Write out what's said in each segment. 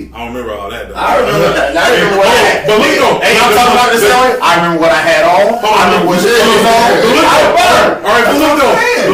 me. I don't remember all that though. I remember that. I remember what I had. But look though, Hey, I'm talking about the story. I remember what I had on. I remember what shit was on. All right, but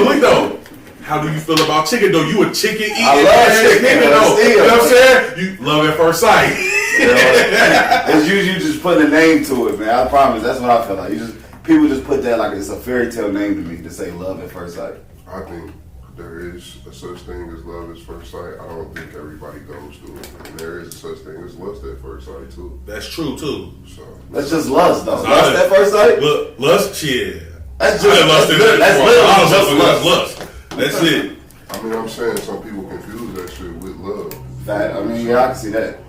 look though. How do you feel about chicken though? You a chicken eating? I love chicken though. You know what I'm saying? You love at first sight. It's usually just putting a name to it, man. I promise. That's what I feel like. People just put that like it's a fairy tale name to me to say love at first sight. I think there is a such thing as love at first sight. I don't think everybody goes through it. And there is a such thing as lust at first sight too. That's true too. So that's just lust though. Lust at first sight? Look, lust, shit. That's just lust. That's lust. That's it. I mean, I'm saying some people confuse that shit with love. That, I mean, yeah, I can see that.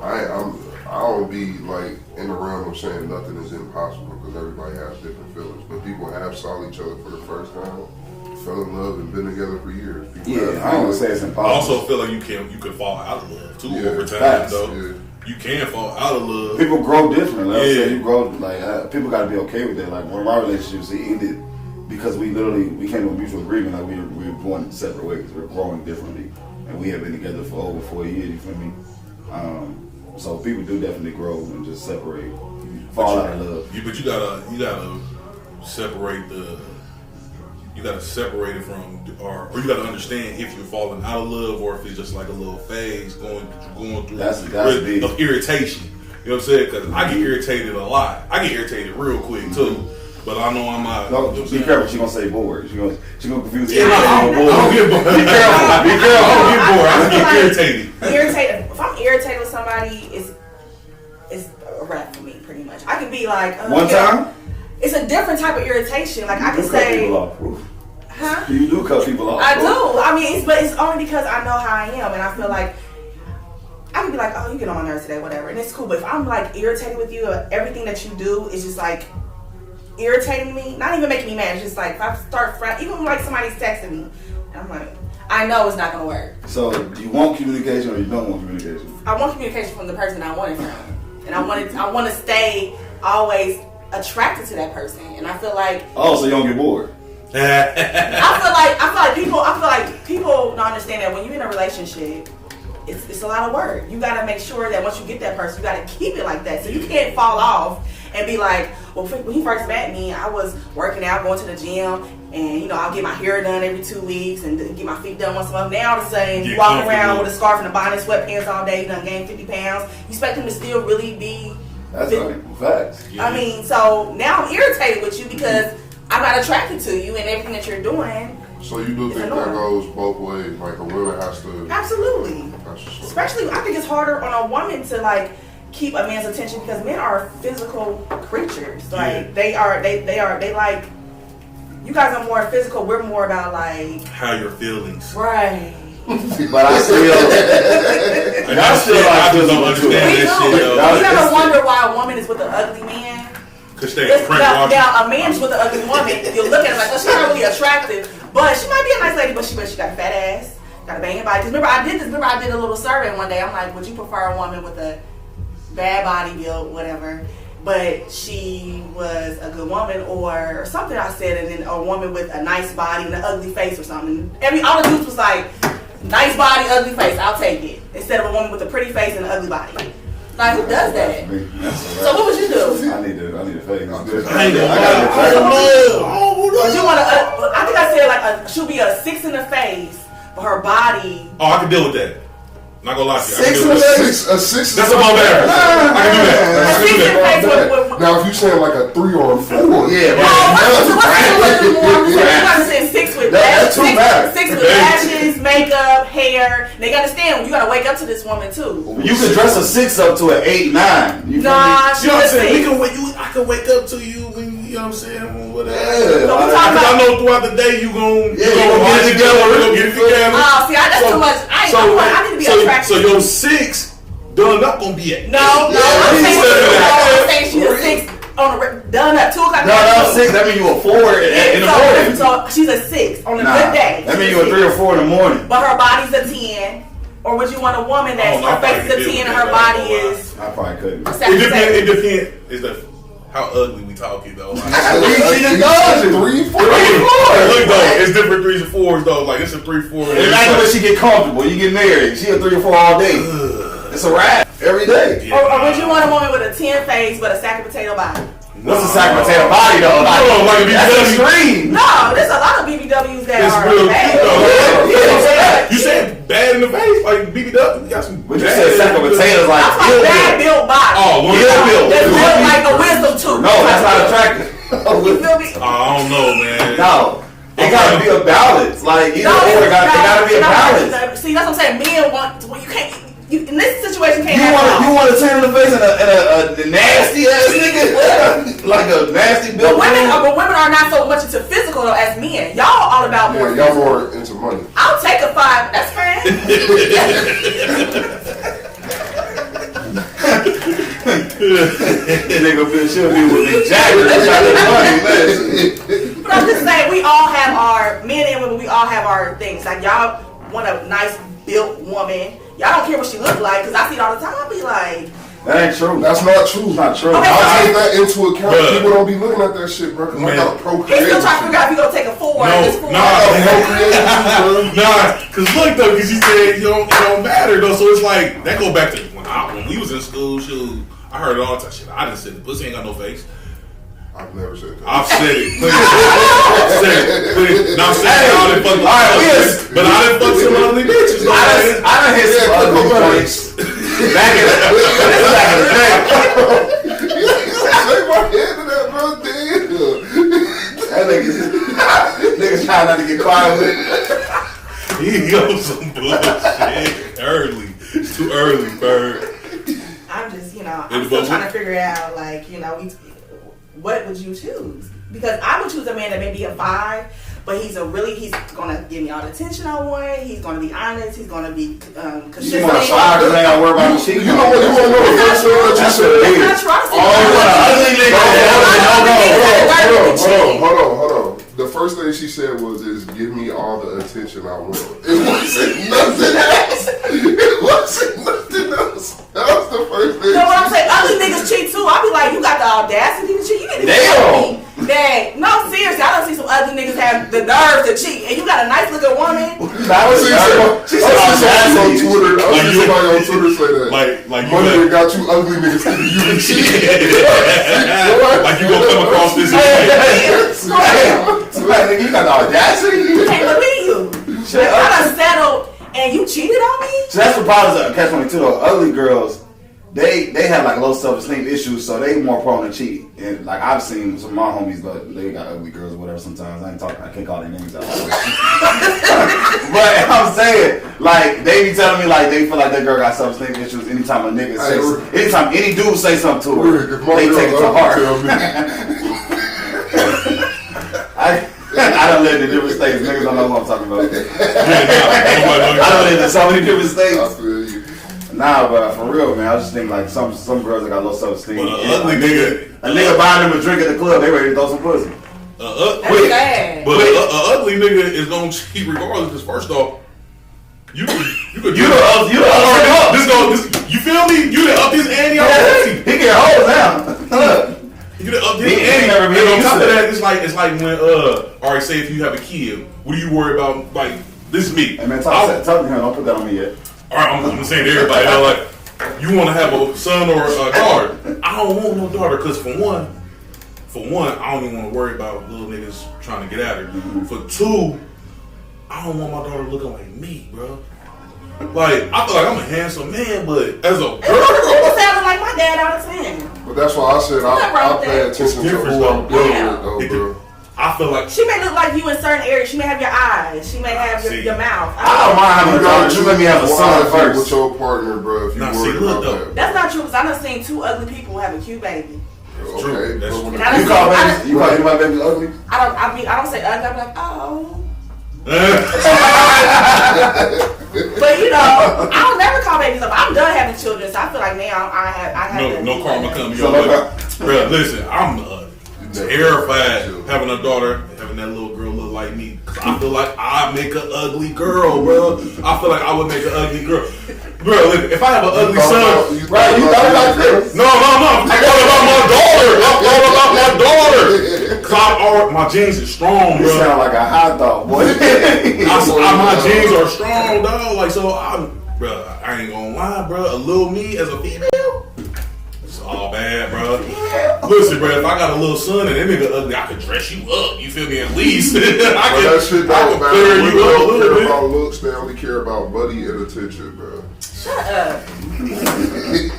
I don't be like in the realm of saying nothing is impossible because everybody has different feelings. But people have saw each other for the first time, fell in love, and been together for years. People Yeah, I don't want to say it's impossible. I also feel like you can fall out of love too over time facts. though. Yeah. You can fall out of love. People grow different. Like I said, Yeah. you grow like people got to be okay with that. Like one of my relationships, it ended because we came to a mutual agreement. Like we were going separate ways. We're growing differently, and we have been together for over 4 years. You feel me? So people do definitely grow and just separate, fall out of love. But you gotta separate you gotta separate it from, or you gotta understand if you're falling out of love or if it's just like a little phase going through of irritation. You know what I'm saying? Because I get irritated a lot. I get irritated real quick too. But I know I'm not. No, be careful. She's gonna say bored. She's gonna confuse I don't get bored. Be careful. Be careful. I don't get bored. I just get irritated. If I'm irritated with somebody, it's a wrap for me, pretty much. I can be like, one time. It's a different type of irritation. Like I can say, huh? You do cut people off. I do. I mean, but it's only because I know how I am, and I feel like I can be like, oh, you get on my nerves today, whatever, and it's cool. But if I'm like irritated with you, everything that you do is just like irritating me, not even making me mad. It's just like if I start even like somebody's texting me, and I'm like, I know it's not gonna work. So do you want communication or you don't want communication? I want communication from the person I want it from, and I want to stay always attracted to that person, and I feel like so you don't get bored. I feel like people don't understand that when you're in a relationship, it's a lot of work. You gotta make sure that once you get that person, you gotta keep it like that. So you can't fall off and be like, well, when he first met me, I was working out, going to the gym, and I'll get my hair done every 2 weeks and get my feet done once a month. Now all of a sudden, you walk around with a scarf and a bonnet, sweatpants all day, you done gained 50 pounds. You expect him to still really be That's facts. I mean, so now I'm irritated with you because I'm not attracted to you and everything that you're doing. So you do think that goes both ways? Like a woman has to. Absolutely. Especially, I think it's harder on a woman to like keep a man's attention because men are physical creatures. Like they like. You guys are more physical. We're more about like how your feelings. Right. But I still I just don't understand that shit. You never wonder why a woman is with an ugly man? Because they now a man's with an ugly woman, you look at her like, oh, she's not really attractive, but she might be a nice lady, but she got a fat ass, got a banging body. Because remember, I did a little survey one day. I'm like, would you prefer a woman with a bad body build, whatever, but she was a good woman, or something I said, and then a woman with a nice body and an ugly face or something. All the dudes was like, nice body, ugly face, I'll take it. Instead of a woman with a pretty face and an ugly body. Like, who does that? So what would you do? I need a face. I think I said like she'll be a 6 in the face, but her body. Oh, I can deal with that. Not gonna lie to you. 6 in the face. A 6. That's above average. I can do that. A 6 in the face. Now, if you saying like a 3 or a 4, yeah. You gotta say 6 with lashes, 6 with lashes, makeup, hair. They gotta understand you gotta wake up to this woman too. You can dress a 6 up to an 8, 9. Nah, you know what I'm saying? I can wake up to you when you know what I'm saying. Whatever. Yeah, I know throughout the day you gon' get it together. Oh, see, that's too much. I need to be attracted. So your 6 done up gonna be at 8. No, I'm saying she's a 6 on the done up 2 o'clock. No, 6. That means you a 4 in the morning. So she's a 6 on a good day. That means you a 3 or 4 in the morning. But her body's a 10. Or would you want a woman that's her face is a 10 and her body is? I probably couldn't. It depends. Is how ugly we talking though? Like, 3, 4. Look though, it's different 3s and 4s though. Like it's a 3, 4. Imagine when she get comfortable. You get married. She a 3 or 4 all day. It's a wrap every day. Yeah. Or would you want a woman with a 10 face but a sack of potato body? What's a sack of potato body though? Like That's BBW. extreme. No, there's a lot of BBWs that It's are real bad. cute, though. Yeah. You said bad in the face, like BBW. You got some. But you said sack of potatoes like I'm ill talking bad built. built body. Oh, well, Ill built. That's built like a wisdom tooth. No, that's not attractive. You feel me? I don't know, man. No. It gotta be a balance. Like either or, it gotta be a balance. See, that's what I'm saying. Men want, well, you can't. In this situation, can't You have want to turn in the face and a nasty ass nigga, like a nasty built. But women are not so much into physical though as men. Y'all all about more. Yeah, y'all more into money. I'll take a 5. That's fine. Nigga feel should be with the jacket. That's how the money. But I'm just saying, we all have our men and women. We all have our things. Like y'all want a nice built woman. Y'all don't care what she look like because I see it all the time. I'll be like, That ain't true. That's not true. It's not true. Okay. I'll take that into account. Bruh. People don't be looking at that shit, bro. Cause I got a he's procreate. still trying to figure out if he gonna take a 4 and this 4. Nah, cause look though, cause you said it don't matter though, so it's like that go back to when we was in school. Shoot, I heard it all the time. Shit, I didn't say the pussy ain't got no face. I've never said that. I've said it. I've said it. Please. Now I'm saying y'all didn't fuck with but I didn't fuck some ugly bitches. Though, man. I done hit some ugly joints. Back in the day. Shake my head to that, bro. Damn. That niggas trying not to get quiet with it. He on some bullshit early. It's too early, bird. I'm just, I'm still trying to figure out, like, what would you choose? Because I would choose a man that may be a 5, but he's gonna give me all the attention I want. He's gonna be honest. He's gonna be consistent. You want a 5 because they don't worry about the cheating. You know what? You want to know the first thing that you That's said? what it is. That's not true. Hold on. The first thing she said is give me all the attention I want. It wasn't nothing else. That was the first thing. You know what I'm saying? Ugly niggas cheat too. I'll be like, you got the audacity to cheat. You need to Damn. that. No, seriously, I don't see some ugly niggas have the nerve to cheat. And you got a nice looking woman. She said on audacity. Twitter. I see somebody on Twitter say that. Like you Money got you ugly niggas thinking you can cheat. like you gonna come across this. You got the audacity. I can't believe you. Shut I up. done settled and you cheated on me? So that's the problem with Catch-22 though. Ugly girls, they have like low self-esteem issues, so they more prone to cheat. And like I've seen some of my homies, but they got ugly girls or whatever sometimes. I can't call their names out. But I'm saying, like, they be telling me like they feel like that girl got self-esteem issues anytime a nigga anytime any dude say something to her, they take it to heart. I done lived in different states. Niggas don't know what I'm talking about. I done lived in so many different states. Nah, but for real, man, I just think like some girls that got low self-esteem. But ugly a nigga buying them a drink at the club, they ready to throw some pussy. That's sad. But an ugly nigga is gonna cheat regardless. Because first off, you feel me? You done up his ante already. He get hoes now. You done up his He ante. never been And on used top to of that. that, it's like when alright, say if you have a kid, what do you worry about? Like this is me. Hey man, talk to him. Don't put that on me yet. Alright, I'm saying to everybody, like you want to have a son or a daughter. I don't want no daughter because for one, I don't even want to worry about little niggas trying to get at her. Mm-hmm. For two, I don't want my daughter looking like me, bro. Like I feel like I'm a handsome man, but as a girl, People sounding like my dad all the time. But that's why I said I pay attention to who I'm dealing with, though, bro. I feel like She may look like you in certain areas. She may have your eyes. She may have your mouth. I don't mind having a daughter. You let me have a son with first. your partner, bro. If you Nah, worried see, look, about though. that. That's not true because I done seen 2 ugly people have a cute baby. That's true. Okay, That's but true. when And I You call my babies ugly? I don't say ugly. I'm like, oh. But I don't never call babies up. I'm done having children, so I feel like now I have no karma coming So, your way. Bro, listen, I'm terrified having a daughter, having that little girl look like me. Cause I feel like I make an ugly girl, bro. I feel like I would make an ugly girl. Bro, look, if I have an ugly son, You thought about this? no. I thought about my daughter. Cause my genes is strong, You bro. sound like a hot dog, boy. My genes are strong, dog. Like, so bro, I ain't gonna lie, bro. A little me as a female, it's all bad, bro. Listen, bro. If I got a little son and that nigga ugly, I could dress you up. You feel me? At least I that shit don't matter. clear Women you up a don't little care bit. about looks. They only care about money and attention, bro. Shut up.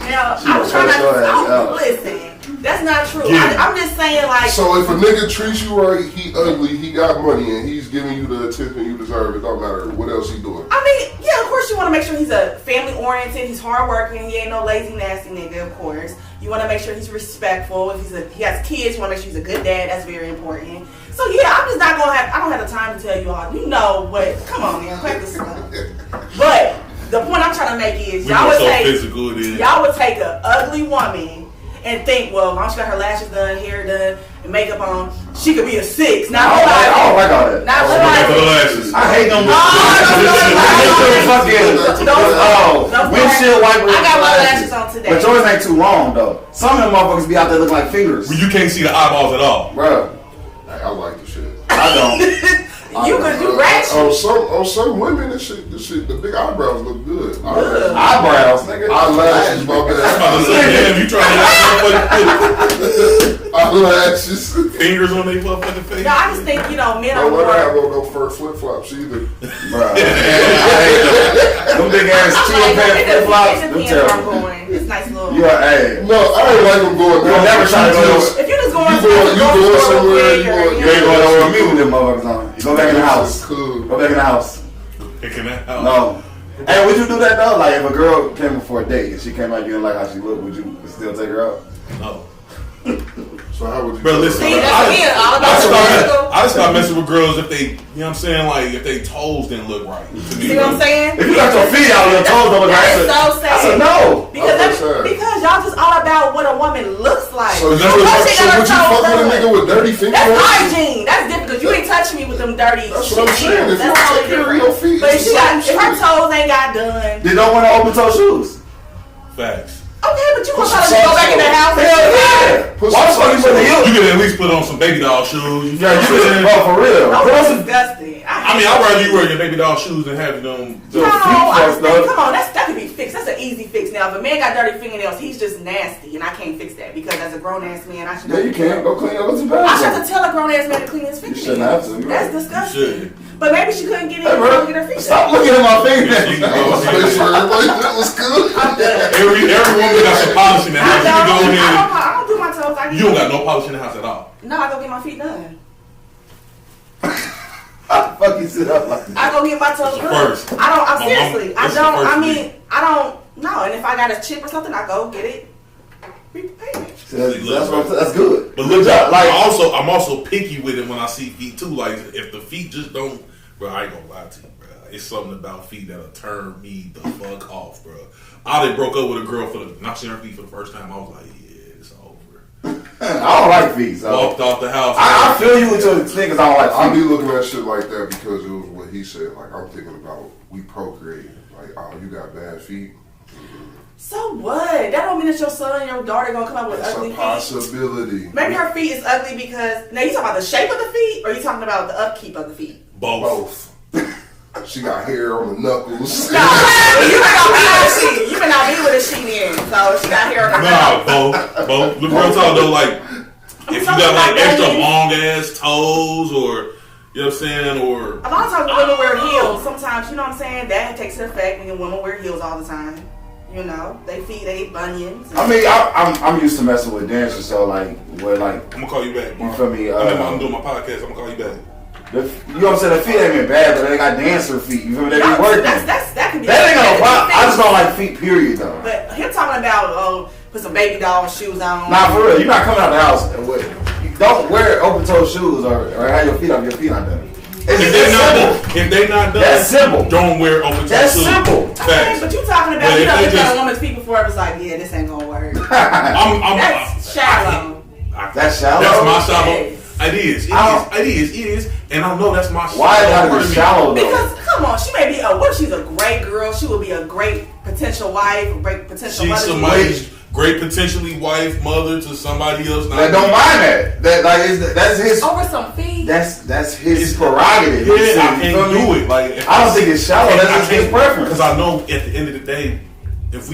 Now, I'm trying not to listen. That's not true. Yeah. I'm just saying, like. So if a nigga treats you right, he ugly, he got money, and he's giving you the attention you deserve, it don't matter what else he doing. I mean, yeah, of course you want to make sure he's a family oriented, he's hardworking, he ain't no lazy, nasty nigga, of course. You want to make sure he's respectful. If he has kids, you want to make sure he's a good dad. That's very important. So yeah, I'm just not gonna have. I don't have the time to tell you all. You know what? Come on, man, crack this up. But the point I'm trying to make is y'all would take an ugly woman and think, well, as long as she got her lashes done, hair done, and makeup on, she could be a 6. Now, I don't like all that. Not lashes. I hate them. Windshield wiper. I got my lashes on today. But yours ain't too long though. Some of them motherfuckers be out there looking like fingers. When you can't see the eyeballs at all, bro. I like the shit. I don't. You ratchet. On some women, the big eyebrows look good. Eyebrows, nigga. Eyelashes, my bad. damn, you trying to Eyelashes. fingers on their motherfucking face? No, I just think, men are Don't let her have more. on no fur flip flops either. Bro. Them big ass chill pants flip flops. It Them depends where I'm terrible. going. It's nice little. Yeah, hey. No, I ain't like them going You'll never try to go. If you're just going You going somewhere, You ain't going over with me with them motherfuckers on. You go back in the house. Cool. Go back in the house. Picking that out. No. Hey, would you do that though? Like if a girl came for a date and she came out, you didn't like how she looked, would you still take her out? No. So how would you? Bro, listen. See, that's again all about the physical. I just start messing with girls if they, you know what I'm saying, like if they toes didn't look right. To me, See what I'm saying? If you got your feet out, your toes don't look That right. is so sad. I said no. Because y'all just all about what a woman looks like. So would you Plus, she got her fuck toes with a done. nigga with dirty fingers? That's hygiene. That's different because you ain't touching me with them dirty. That's what I'm saying. If you That's take care of your feet, But if it's her toes ain't got done. They don't want to open toe shoes. Facts. Okay, but you Put gonna tell some her to go socks back in the on. house? Hell yeah. Put Why the some fuck you socks put the on. heel? You can at least put on some baby doll shoes. Yeah, you should. Bro, for real. Those Put on are some. disgusting. I mean, I'd rather you wear your baby doll shoes than have them. No, feet I fucked just think, up. come on, that could be fixed. That's an easy fix. Now, if a man got dirty fingernails, he's just nasty, and I can't fix that because as a grown ass man, I should. Yeah, you can't. Go clean up what's the I should have bathroom. to tell a grown ass man to clean his fingernails. shouldn't have to. You're That's right. disgusting. You But maybe she couldn't get in Hey, and bro, get her feet stop done. looking at my She fingers. can go Let's make sure everybody that was good. I'm done. Every woman got some polish in the house. You can go in there. I don't do my toes. You don't got no polish in the house at all. No, I go get my feet done. How the fuck you sit up like that? I go get my toes done. First. I don't. I'm My seriously. mom- I this is the don't. first I week. mean, I don't. No, and if I got a chip or something, I go get it. Repay. See, that's good. But look, job. Like, I'm also picky with it when I see feet too. Like if the feet just don't, bro, I ain't gonna lie to you, bro. It's something about feet that'll turn me the fuck off, bro. I done broke up with a girl not seeing her feet for the first time. I was like, yeah, it's over. I don't like feet. So. Walked off the house. I feel you with your extent because I don't like I feet. be looking at shit like that because it was what he said. Like I'm thinking about we procreating. Like, oh, you got bad feet. So what? That don't mean that your son and your daughter gonna come up with It's ugly a feet. possibility. Maybe her feet is ugly because now you talking about the shape of the feet, or you talking about the upkeep of the feet? both. She got hair on the knuckles. No, you may not be with a sheet. You may not be with a sheet in, so she got hair on her Nah, knuckles. both. Look, real talk though, like if you got like extra long ass toes or you know what I'm saying, or A lot of times when women wear heels, sometimes you know what I'm saying, that takes an effect when women wear heels all the time. You know, they feet, they bunions. I mean, I'm used to messing with dancers, so like, where like, I'm gonna call you back. you feel me? I'm doing my podcast. I'm gonna call you back. You know what I'm saying? The feet ain't been bad, but they got dancer feet. You feel me? They be working. That can be. That ain't that no problem. can I be just don't like feet, period, though. But him talking about put some baby doll shoes on. Nah, for real. You're not coming out the house. You don't wear open toe shoes or have your feet up. Your feet not done. If they not done, That's simple. Don't wear open toe That's shoes. simple. Okay, Facts. but you talking about But you if know they looking at just- a woman's feet before it was like, yeah, this ain't gonna work. I'm That's shallow. That's shallow. That's my shallow. Yes. It is. It is. And I know that's my. Why it gotta be shallow though? Because come on, she may be what if she's a great girl? She would be a great potential wife, a great potential She's mother. somebody's great potentially wife, mother to somebody else. That don't mind that. That like that's his. Over some feet. That's his prerogative. Yeah, You I feel can't me? do it. Like I don't think it's shallow. That's just his preference. Because I know at the end of the day, if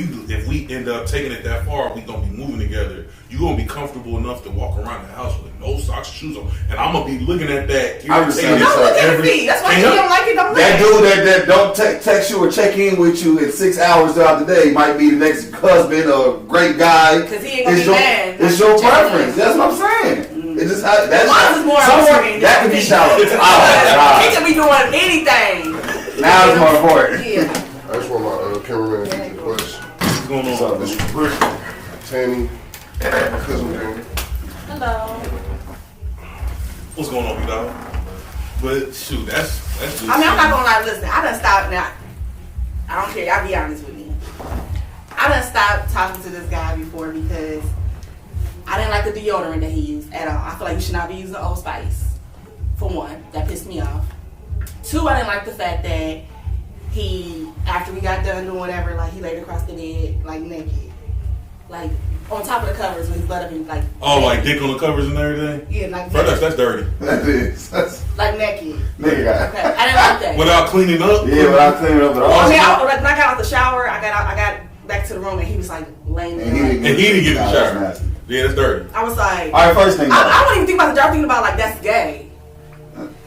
we end up taking it that far, we gonna be moving together. You gonna be comfortable enough to walk around the house with no socks, shoes on, and I'm gonna be looking at that. I'm just saying, Don't look at me. That's why you don't like it. Don't look that at it. dude that don't text you or check in with you in 6 hours throughout the day might be the next husband or great guy. Because he ain't gonna be mad. It's your preference. That's what I'm saying. It's just how that's Mine is more important. that can be shallow. He can be doing anything. Now it's more important. Yeah. I just want my cameraman to get the question. What's going on? This is Brick, Tanny, cousin Tanny. Hello. What's going on, dog? But shoot, that's just. I mean, I'm not gonna lie. Listen, I done stopped now. I don't care. I'll be honest with you. I done stopped talking to this guy before because I didn't like the deodorant that he used at all. I feel like you should not be using Old Spice. For one, that pissed me off. Two, I didn't like the fact that he, after we got done doing whatever, like he laid across the bed, like naked, like on top of the covers with his butt up and like. Oh, like dick on the covers and everything. Yeah, like Bro, naked. that's dirty. That is. That's Like naked. nigga guy. Okay, I didn't like that. Without cleaning up. Yeah, but I cleaned it up at all. I mean, when I got out the shower, I got back to the room and he was like laying there. And he like- didn't And he didn't get in the Nah, shower. that's nasty. Yeah, that's dirty. I was like, All right, first thing. I wouldn't even think about the job. Thinking about like that's gay.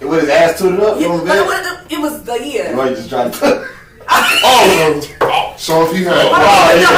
With his ass tooted up, Yeah, you know but what it was the Or you just trying to. So if he had, Wow, yeah.